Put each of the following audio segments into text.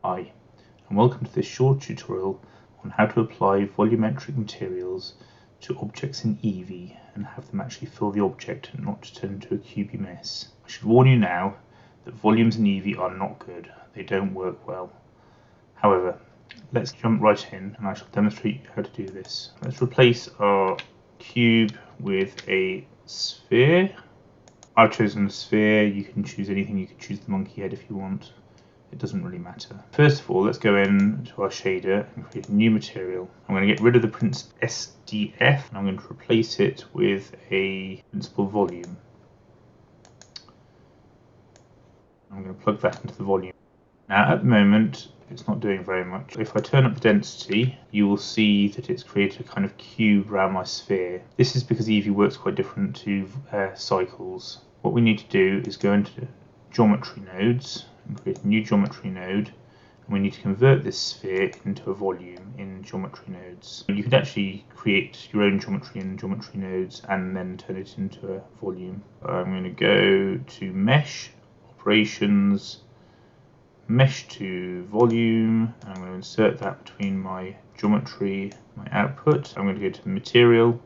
Hi, and welcome to this short tutorial on how to apply volumetric materials to objects in Eevee and have them actually fill the object and not just turn into a cubey mess. I should warn you now that volumes in Eevee are not good, they don't work well. However, let's jump right in and I shall demonstrate how to do this. Let's replace our cube with a sphere. I've chosen a sphere. You can choose anything, you can choose the monkey head if you want. It doesn't really matter. First of all, let's go in to our shader and create a new material. I'm going to get rid of the principal SDF and I'm going to replace it with a principal volume. I'm going to plug that into the volume. Now at the moment it's not doing very much. If I turn up the density, you will see that it's created a kind of cube around my sphere. This is because Eevee works quite different to cycles. What we need to do is go into geometry nodes and create a new geometry node, and we need to convert this sphere into a volume in geometry nodes. You could actually create your own geometry in geometry nodes and then turn it into a volume. I'm going to go to mesh, operations, mesh to volume, and I'm going to insert that between my geometry and my output. I'm going to go to material,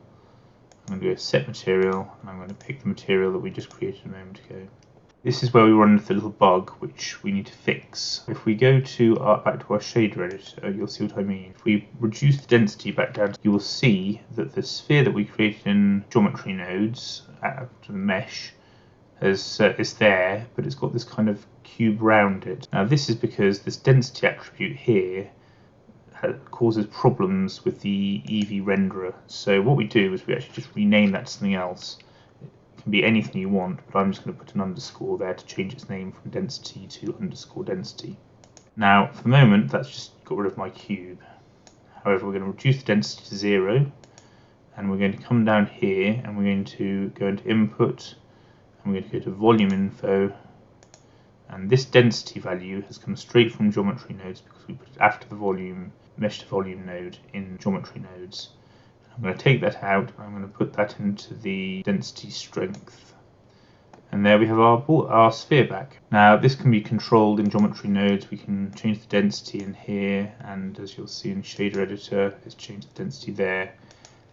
I'm going to go to set material, and I'm going to pick the material that we just created a moment ago. This is where we run into the little bug which we need to fix. If we go to back to our shader editor, you'll see what I mean. If we reduce the density back down, you will see that the sphere that we created in geometry nodes after the mesh is there, but it's got this kind of cube around it. Now this is because this density attribute here causes problems with the Eevee renderer. So what we do is we actually just rename that to something else. It can be anything you want, but I'm just going to put an underscore there to change its name from density to underscore density. Now for the moment that's just got rid of my cube. However, we're going to reduce the density to 0 and we're going to come down here and we're going to go into input and we're going to go to volume info, and this density value has come straight from geometry nodes because we put it after the volume mesh to volume node in geometry nodes. I'm going to take that out, I'm going to put that into the density strength, and there we have our sphere back. Now this can be controlled in geometry nodes. We can change the density in here, and as you'll see in shader editor, let's change the density there.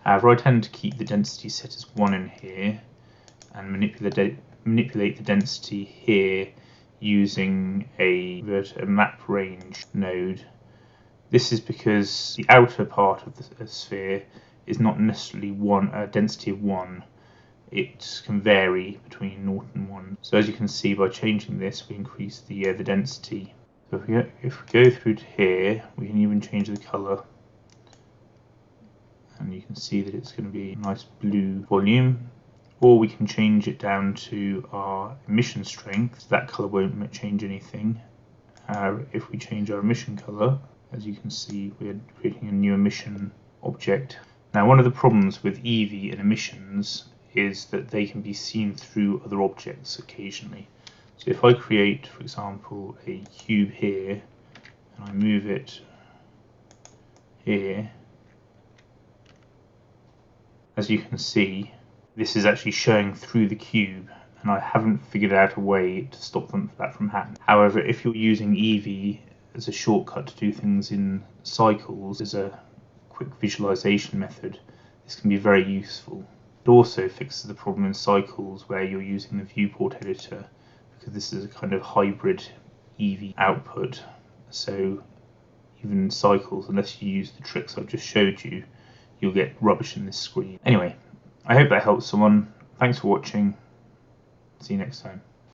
However, I tend to keep the density set as 1 in here and manipulate the density here using a map range node. This is because the outer part of the sphere is not necessarily a density of 1. It can vary between 0 and 1. So as you can see, by changing this, we increase the density. So if we go through to here, we can even change the color, and you can see that it's going to be a nice blue volume. Or we can change it down to our emission strength, so that color won't change anything. If we change our emission color, as you can see, we're creating a new emission object. Now one of the problems with Eevee and emissions is that they can be seen through other objects occasionally. So if I create, for example, a cube here and I move it here, as you can see, this is actually showing through the cube, and I haven't figured out a way to stop that from happening. However, if you're using Eevee as a shortcut to do things in cycles, as a quick visualization method, this can be very useful. It also fixes the problem in cycles where you're using the viewport editor, because this is a kind of hybrid Eevee output. So even in cycles, unless you use the tricks I've just showed you, you'll get rubbish in this screen. Anyway, I hope that helps someone. Thanks for watching. See you next time.